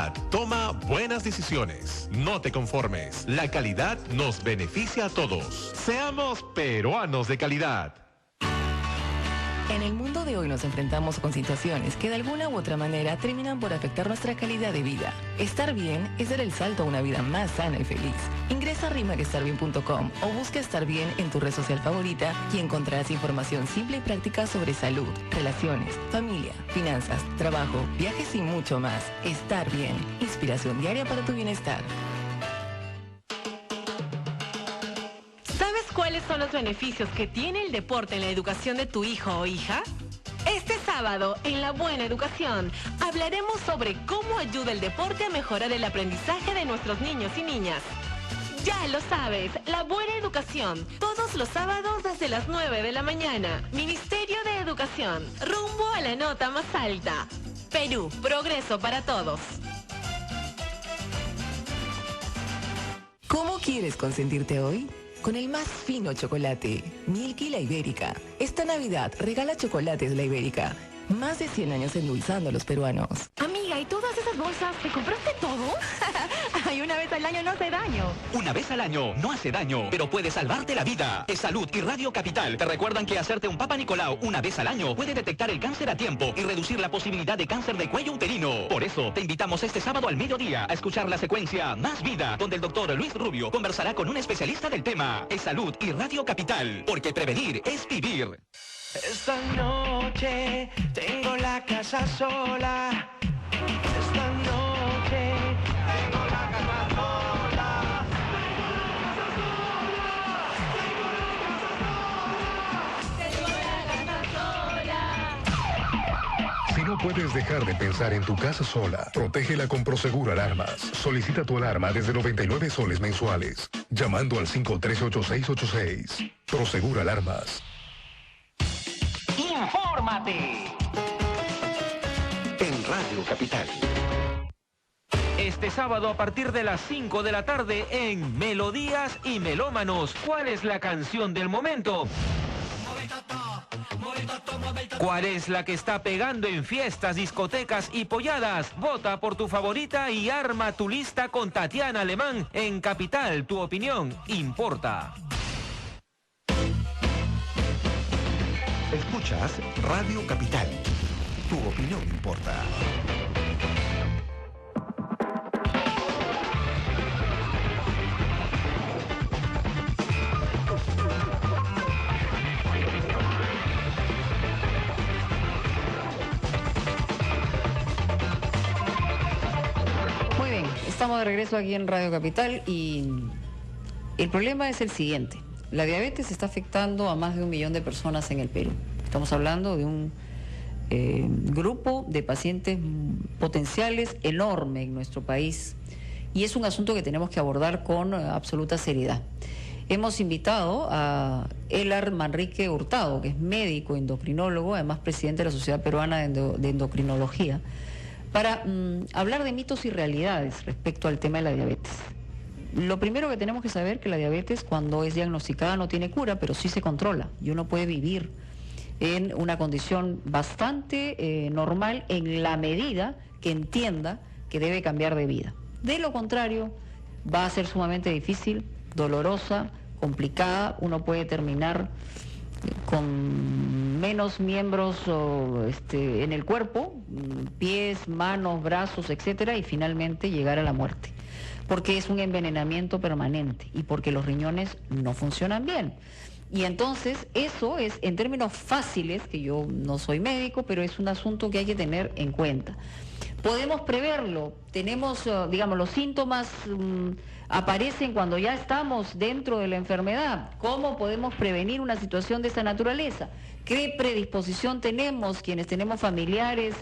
calidad. Toma buenas decisiones. No te conformes. La calidad nos beneficia a todos. Seamos peruanos de calidad. En el mundo de hoy nos enfrentamos con situaciones que de alguna u otra manera terminan por afectar nuestra calidad de vida. Estar bien es dar el salto a una vida más sana y feliz. Ingresa a rimaquestarbien.com o busca Estar Bien en tu red social favorita y encontrarás información simple y práctica sobre salud, relaciones, familia, finanzas, trabajo, viajes y mucho más. Estar Bien, inspiración diaria para tu bienestar. ¿Cuáles son los beneficios que tiene el deporte en la educación de tu hijo o hija? Este sábado, en La Buena Educación, hablaremos sobre cómo ayuda el deporte a mejorar el aprendizaje de nuestros niños y niñas. Ya lo sabes, La Buena Educación, todos los sábados desde las 9 de la mañana. Ministerio de Educación, rumbo a la nota más alta. Perú, progreso para todos. ¿Cómo quieres consentirte hoy? Con el más fino chocolate, Milky La Ibérica. Esta Navidad regala chocolates La Ibérica. Más de 100 años endulzando a los peruanos. Amiga, ¿y todas esas bolsas? ¿Te compraste todo? Ay, una vez al año no hace daño. Una vez al año no hace daño, pero puede salvarte la vida. Es Salud y Radio Capital te recuerdan que hacerte un Papa Nicolau una vez al año puede detectar el cáncer a tiempo y reducir la posibilidad de cáncer de cuello uterino. Por eso, te invitamos este sábado al mediodía a escuchar la secuencia Más Vida, donde el doctor Luis Rubio conversará con un especialista del tema. Es Salud y Radio Capital, porque prevenir es vivir. Esta noche tengo la casa sola. Esta noche tengo la casa sola. Tengo la casa sola. Si no puedes dejar de pensar en tu casa sola, protégela con Prosegur Alarmas. Solicita tu alarma desde 99 soles mensuales, llamando al 513-8686. Prosegur Alarmas. ¡Infórmate! En Radio Capital. Este sábado a partir de las 5 de la tarde en Melodías y Melómanos. ¿Cuál es la canción del momento? ¿Cuál es la que está pegando en fiestas, discotecas y polladas? Vota por tu favorita y arma tu lista con Tatiana Alemán en Capital. Tu opinión importa. Escuchas Radio Capital. Tu opinión importa. Muy bien, estamos de regreso aquí en Radio Capital y el problema es el siguiente. La diabetes está afectando a más de 1 millón de personas en el Perú. Estamos hablando de un grupo de pacientes potenciales enorme en nuestro país y es un asunto que tenemos que abordar con absoluta seriedad. Hemos invitado a Elar Manrique Hurtado, que es médico endocrinólogo, además presidente de la Sociedad Peruana de Endocrinología, para hablar de mitos y realidades respecto al tema de la diabetes. Lo primero que tenemos que saber es que la diabetes, cuando es diagnosticada, no tiene cura, pero sí se controla y uno puede vivir en una condición bastante normal en la medida que entienda que debe cambiar de vida. De lo contrario, va a ser sumamente difícil, dolorosa, complicada, uno puede terminar con menos miembros en el cuerpo, pies, manos, brazos, etcétera, y finalmente llegar a la muerte. Porque es un envenenamiento permanente y porque los riñones no funcionan bien. Y entonces eso es, en términos fáciles, que yo no soy médico, pero es un asunto que hay que tener en cuenta. Podemos preverlo, tenemos, digamos, los síntomas aparecen cuando ya estamos dentro de la enfermedad. ¿Cómo podemos prevenir una situación de esta naturaleza? ¿Qué predisposición tenemos quienes tenemos familiares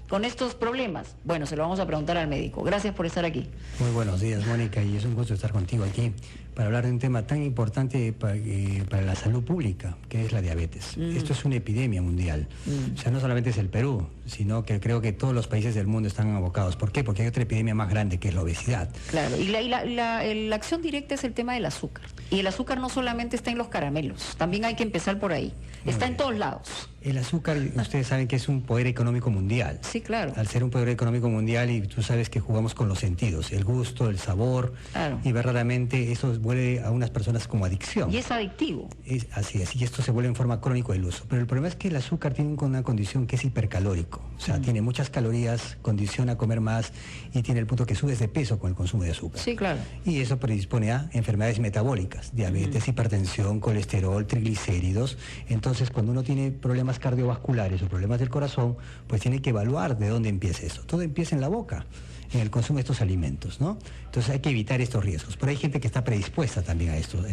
con estos problemas? Bueno, se lo vamos a preguntar al médico. Gracias por estar aquí. Muy buenos días, Mónica, y es un gusto estar contigo aquí para hablar de un tema tan importante para la salud pública, que es la diabetes. Esto es una epidemia mundial. O sea, no solamente es el Perú, sino que creo que todos los países del mundo están abocados. ¿Por qué? Porque hay otra epidemia más grande, que es la obesidad. Claro, y la acción directa es el tema del azúcar. Y el azúcar no solamente está en los caramelos, también hay que empezar por ahí. Está en todos lados. El azúcar, ustedes saben que es un poder económico mundial. Sí, claro. Al ser un poder económico mundial, y tú sabes que jugamos con los sentidos, el gusto, el sabor, claro. Y verdaderamente eso vuelve a unas personas como adicción. Y es adictivo. Así es, y esto se vuelve en forma crónica el uso. Pero el problema es que el azúcar tiene una condición que es hipercalórico. O sea, tiene muchas calorías, condiciona a comer más y tiene el punto que subes de peso con el consumo de azúcar. Sí, claro. Y eso predispone a enfermedades metabólicas, diabetes, hipertensión, colesterol, triglicéridos. Entonces, cuando uno tiene problemas cardiovasculares o problemas del corazón, pues tiene que evaluar de dónde empieza eso. Todo empieza en la boca, en el consumo de estos alimentos, ¿no? Entonces hay que evitar estos riesgos. Pero hay gente que está predispuesta también a estos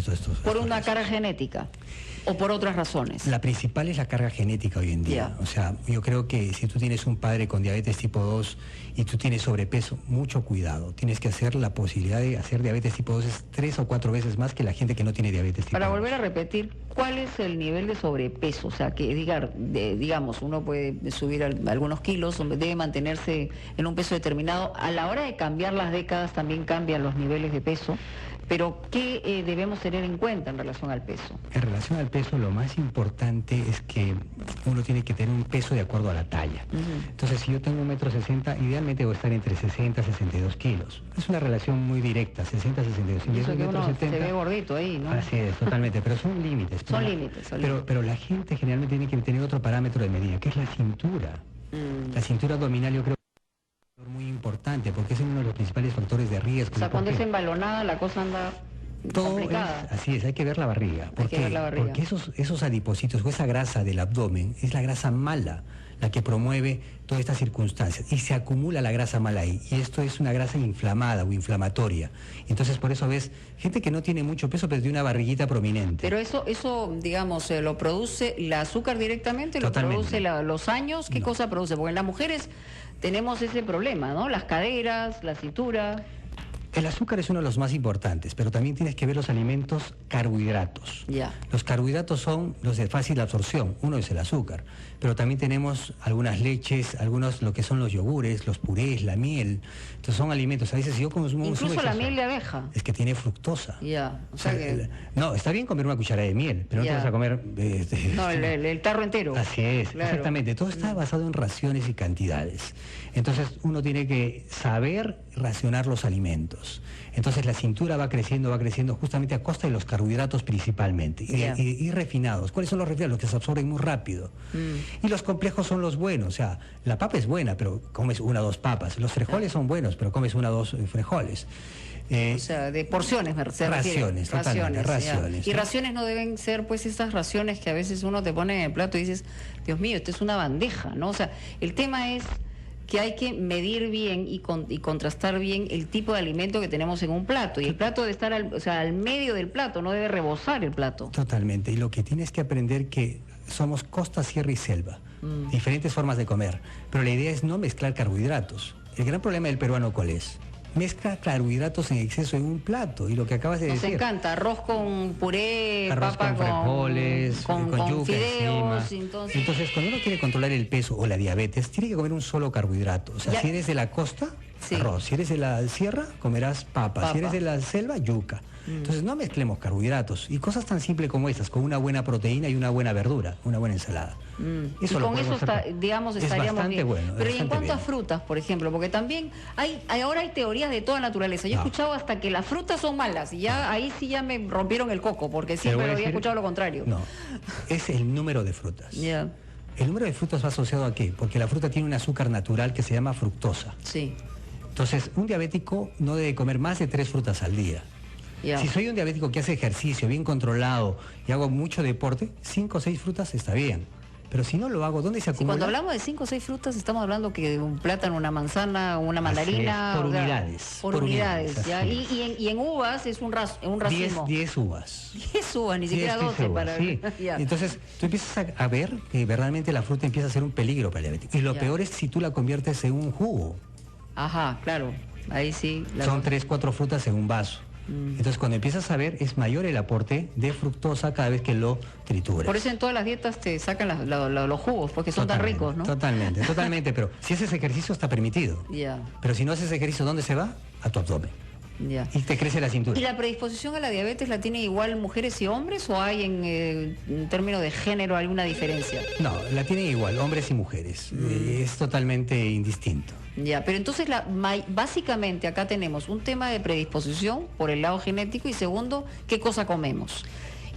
¿Por una carga genética o por otras razones? La principal es la carga genética hoy en día. O sea, yo creo que si tú tienes un padre con diabetes tipo 2 y tú tienes sobrepeso, mucho cuidado. Tienes que hacer la posibilidad de hacer diabetes tipo 2 es 3 o 4 veces más que la gente que no tiene diabetes tipo 2. Para volver a repetir, ¿cuál es el nivel de sobrepeso? O sea, que digamos, uno puede subir algunos kilos, debe mantenerse en un peso determinado. A la hora de cambiar las décadas también cambian los niveles de peso. Pero, ¿qué debemos tener en cuenta en relación al peso? En relación al peso, lo más importante es que uno tiene que tener un peso de acuerdo a la talla. Entonces, si yo tengo 1,60 m, idealmente debo estar entre 60 y 62 kilos. Es una relación muy directa, 60, 62. Y eso que uno se ve gordito ahí, ¿no? Así es, totalmente, pero son límites. Son límites. Pero la gente generalmente tiene que tener otro parámetro de medida, que es la cintura. La cintura abdominal, yo creo, muy importante porque es uno de los principales factores de riesgo. O sea, cuando es embalonada la cosa anda complicada. Así es, hay que ver la barriga. ¿Por qué? Porque esos adipocitos o esa grasa del abdomen es la grasa mala la que promueve todas estas circunstancias y se acumula la grasa mala ahí y esto es una grasa inflamada o inflamatoria. Entonces por eso ves gente que no tiene mucho peso pero tiene una barriguita prominente. Pero eso digamos, ¿lo produce el azúcar directamente? Totalmente. ¿Lo produce los años? ¿Qué cosa produce? Porque en las mujeres tenemos ese problema, ¿no? Las caderas, la cintura. El azúcar es uno de los más importantes, pero también tienes que ver los alimentos carbohidratos. Ya. Los carbohidratos son los de fácil absorción, uno es el azúcar, pero también tenemos algunas leches, algunos lo que son los yogures, los purés, la miel. Entonces son alimentos, a veces si yo consumo... Incluso la miel de abeja. Es que tiene fructosa. Ya, o sea que... No, está bien comer una cucharada de miel, pero no te vas a comer... No, el tarro entero. Así es, claro. Exactamente. Todo está basado en raciones y cantidades. Entonces uno tiene que saber racionar los alimentos. Entonces la cintura va creciendo justamente a costa de los carbohidratos principalmente y refinados. ¿Cuáles son los refinados? Los que se absorben muy rápido. Y los complejos son los buenos. O sea, la papa es buena, pero comes 1 o 2 papas. Los frijoles son buenos, pero comes 1 o 2 frijoles. O sea, de porciones me refiero. Raciones, totalmente, raciones. Y raciones no deben ser pues estas raciones que a veces uno te pone en el plato y dices, Dios mío, esto es una bandeja, ¿no? O sea, el tema es que hay que medir bien y contrastar bien el tipo de alimento que tenemos en un plato. Y el plato debe estar al medio del plato, no debe rebosar el plato. Totalmente. Y lo que tienes que aprender que somos costa, sierra y selva. Diferentes formas de comer. Pero la idea es no mezclar carbohidratos. El gran problema del peruano, ¿cuál es? Mezcla carbohidratos en exceso en un plato y lo que acabas de decir. Nos encanta arroz con puré, arroz papa con frijoles, con yuca fideos, encima. Entonces, cuando uno quiere controlar el peso o la diabetes, tiene que comer un solo carbohidrato. O sea, si eres de la costa, arroz. Si eres de la sierra, comerás papa. Si eres de la selva, yuca. Entonces no mezclemos carbohidratos y cosas tan simples como estas, con una buena proteína y una buena verdura, una buena ensalada. Eso y con eso estaríamos bien. Bueno, pero ¿y en cuanto a frutas, por ejemplo? Porque también ahora hay teorías de toda naturaleza. Yo he escuchado hasta que las frutas son malas y ya ahí sí ya me rompieron el coco, porque siempre había escuchado lo contrario. No, es el número de frutas. El número de frutas va asociado a qué? Porque la fruta tiene un azúcar natural que se llama fructosa. Sí. Entonces, un diabético no debe comer más de 3 frutas al día. Si soy un diabético que hace ejercicio bien controlado y hago mucho deporte, 5 o 6 frutas está bien. Pero si no lo hago, ¿dónde se acumula? Cuando hablamos de 5 o 6 frutas, estamos hablando que de un plátano, una manzana, una mandarina... Por unidades. Por unidades, ¿ya? Y en uvas es un racimo. 10 uvas. 10 uvas, ni siquiera 12 para... Sí. Entonces, tú empiezas a ver que verdaderamente la fruta empieza a ser un peligro para el diabético. Y lo peor es si tú la conviertes en un jugo. Ajá, claro. Ahí sí. Son 3, 4 frutas en un vaso. Entonces cuando empiezas a ver es mayor el aporte de fructosa cada vez que lo trituras. Por eso en todas las dietas te sacan los jugos, porque son tan ricos, ¿no? Totalmente, pero si haces ejercicio está permitido. Pero si no haces ejercicio, ¿dónde se va? A tu abdomen. Ya. Y te crece la cintura. ¿Y la predisposición a la diabetes la tienen igual mujeres y hombres o hay en términos de género alguna diferencia? No, la tienen igual, hombres y mujeres. Es totalmente indistinto. Ya, pero entonces básicamente acá tenemos un tema de predisposición por el lado genético y segundo, ¿qué cosa comemos?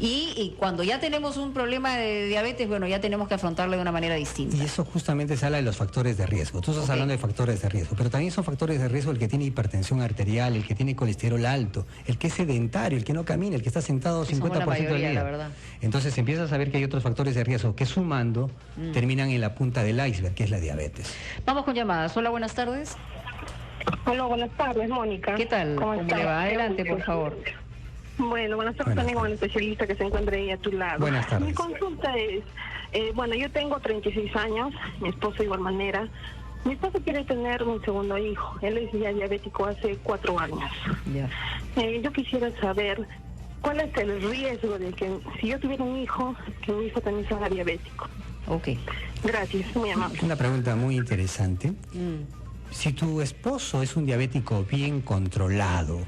Y cuando ya tenemos un problema de diabetes, bueno, ya tenemos que afrontarlo de una manera distinta. Y eso justamente se habla de los factores de riesgo. Tú estás hablando de factores de riesgo, pero también son factores de riesgo el que tiene hipertensión arterial, el que tiene colesterol alto, el que es sedentario, el que no camina, el que está sentado 50% del día. La verdad. Entonces empiezas a ver que hay otros factores de riesgo que sumando terminan en la punta del iceberg, que es la diabetes. Vamos con llamadas. Hola, buenas tardes. Hola, buenas tardes, Mónica. ¿Qué tal? ¿Cómo le va? Adelante, por favor. Bueno, buenas tardes también con el especialista que se encuentra ahí a tu lado. Buenas tardes. Mi consulta es, bueno, yo tengo 36 años, mi esposo de igual manera. Mi esposo quiere tener un segundo hijo. Él es ya diabético hace 4 años. Ya. Yo quisiera saber cuál es el riesgo de que si yo tuviera un hijo, que mi hijo también sea diabético. Ok. Gracias, muy amable. Una pregunta muy interesante. Si tu esposo es un diabético bien controlado,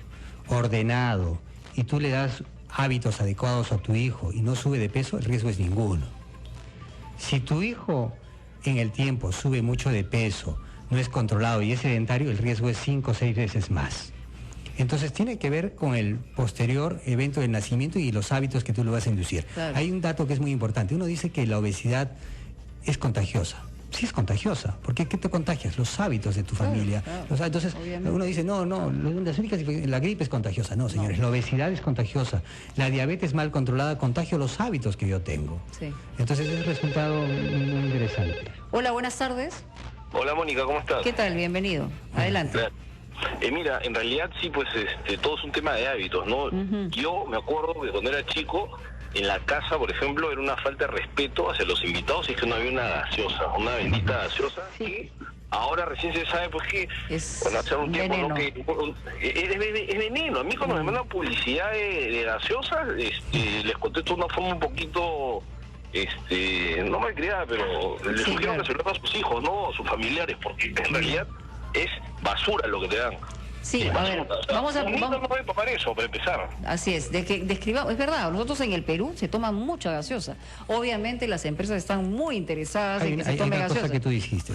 ordenado, y tú le das hábitos adecuados a tu hijo y no sube de peso, el riesgo es ninguno. Si tu hijo en el tiempo sube mucho de peso, no es controlado y es sedentario, el riesgo es 5 o 6 veces más. Entonces tiene que ver con el posterior evento del nacimiento y los hábitos que tú le vas a inducir. Claro. Hay un dato que es muy importante. Uno dice que la obesidad es contagiosa. Sí es contagiosa, porque ¿qué te contagias? Los hábitos de tu familia. Claro, entonces obviamente. uno dice, la gripe es contagiosa. No, señores, la obesidad es contagiosa. La diabetes mal controlada contagio los hábitos que yo tengo. Sí. Entonces es un resultado muy interesante. Hola, buenas tardes. Hola, Mónica, ¿cómo estás? ¿Qué tal? Bienvenido. Adelante. Mira, en realidad sí, pues todo es un tema de hábitos, ¿no? Yo me acuerdo que cuando era chico, en la casa, por ejemplo, era una falta de respeto hacia los invitados, es que no había una gaseosa, una bendita gaseosa. Sí. Ahora recién se sabe, pues, que bueno, hace un tiempo veneno. ¿no? Es veneno. A mí cuando me mandan publicidad de gaseosas, les contesto de una forma un poquito, no malcriada, pero les sugiero que se lo hagan a sus hijos, ¿no? A sus familiares, porque en realidad es basura lo que te dan. Sí, a ver, vamos a... No puede tomar eso, para empezar. Así es, describamos, es verdad, nosotros en el Perú se toma mucha gaseosa. Obviamente las empresas están muy interesadas en que se tome una gaseosa. cosa que tú dijiste.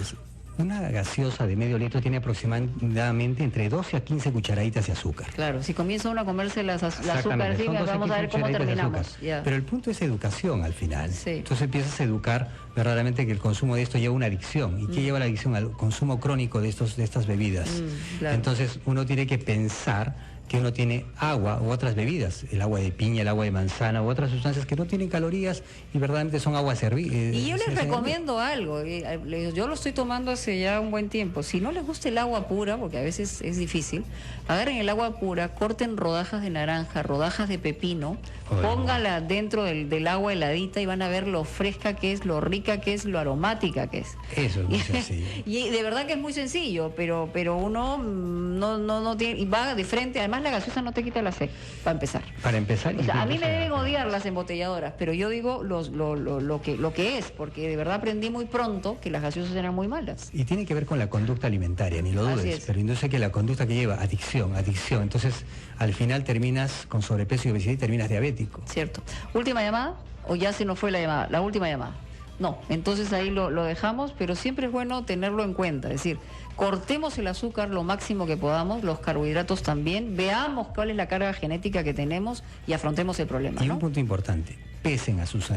Una gaseosa de medio litro tiene aproximadamente entre 12 a 15 cucharaditas de azúcar. Claro, si comienza uno a comerse la azúcar, Exactamente, sí, son 12 vamos a ver cómo cucharaditas de terminamos. azúcar. Ya. Pero el punto es educación al final. Sí. Entonces empiezas a educar verdaderamente que el consumo de esto lleva una adicción. ¿Y qué lleva la adicción? Al consumo crónico de estas bebidas. Claro. Entonces uno tiene que pensar que uno tiene agua u otras bebidas, el agua de piña, el agua de manzana u otras sustancias que no tienen calorías y verdaderamente son aguas servidas. Y yo les recomiendo algo, yo lo estoy tomando hace ya un buen tiempo. Si no les gusta el agua pura, porque a veces es difícil, agarren el agua pura, corten rodajas de naranja, rodajas de pepino, póngala dentro del agua heladita y van a ver lo fresca que es, lo rica que es, lo aromática que es. Eso es muy sencillo. Y de verdad que es muy sencillo, pero uno no tiene, y va de frente, además la gaseosa no te quita la sed, para empezar. Para empezar. O sea, a mí me deben odiar las embotelladoras, pero yo digo lo que es, porque de verdad aprendí muy pronto que las gaseosas eran muy malas. Y tiene que ver con la conducta alimentaria, ni lo Así dudes, es. pero induce que la conducta que lleva adicción. Entonces, al final terminas con sobrepeso y obesidad y terminas diabético. Cierto. ¿Última llamada? ¿O ya se nos fue la llamada? La última llamada. No, entonces ahí lo dejamos, pero siempre es bueno tenerlo en cuenta, es decir, cortemos el azúcar lo máximo que podamos, los carbohidratos también, veamos cuál es la carga genética que tenemos y afrontemos el problema, Y ¿no? un punto importante, pesen a sus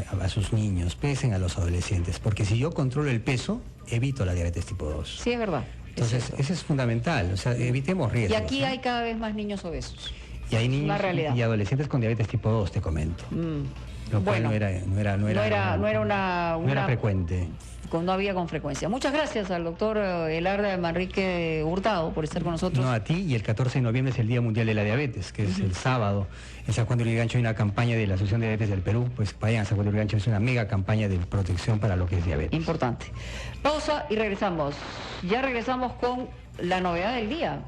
niños, pesen a los adolescentes, porque si yo controlo el peso, evito la diabetes tipo 2. Sí, es verdad. Entonces, eso es fundamental, o sea, evitemos riesgos. Y aquí ¿no? hay cada vez más niños obesos. Y hay niños una realidad. y adolescentes con diabetes tipo 2, te comento. Lo cual Bueno, no era frecuente. No había con frecuencia. Muchas gracias al doctor Elarda Manrique Hurtado por estar con nosotros. No, a ti, y el 14 de noviembre es el Día Mundial de la Diabetes, que es el sábado. En San Juan de Lurigancho hay una campaña de la Asociación de Diabetes del Perú, pues vayan a San Juan de Lurigancho, es una mega campaña de protección para lo que es diabetes. Importante. Pausa y regresamos. Ya regresamos con la novedad del día.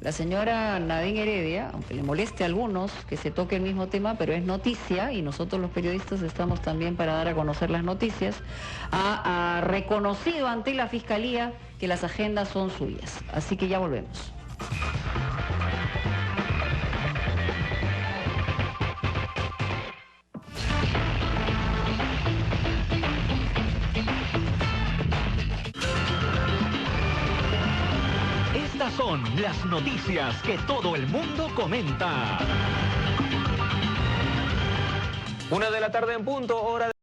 La señora Nadine Heredia, aunque le moleste a algunos que se toque el mismo tema, pero es noticia y nosotros los periodistas estamos también para dar a conocer las noticias, ha reconocido ante la Fiscalía que las agendas son suyas. Así que ya volvemos. Estas son las noticias que todo el mundo comenta. 1 de la tarde en punto, hora de...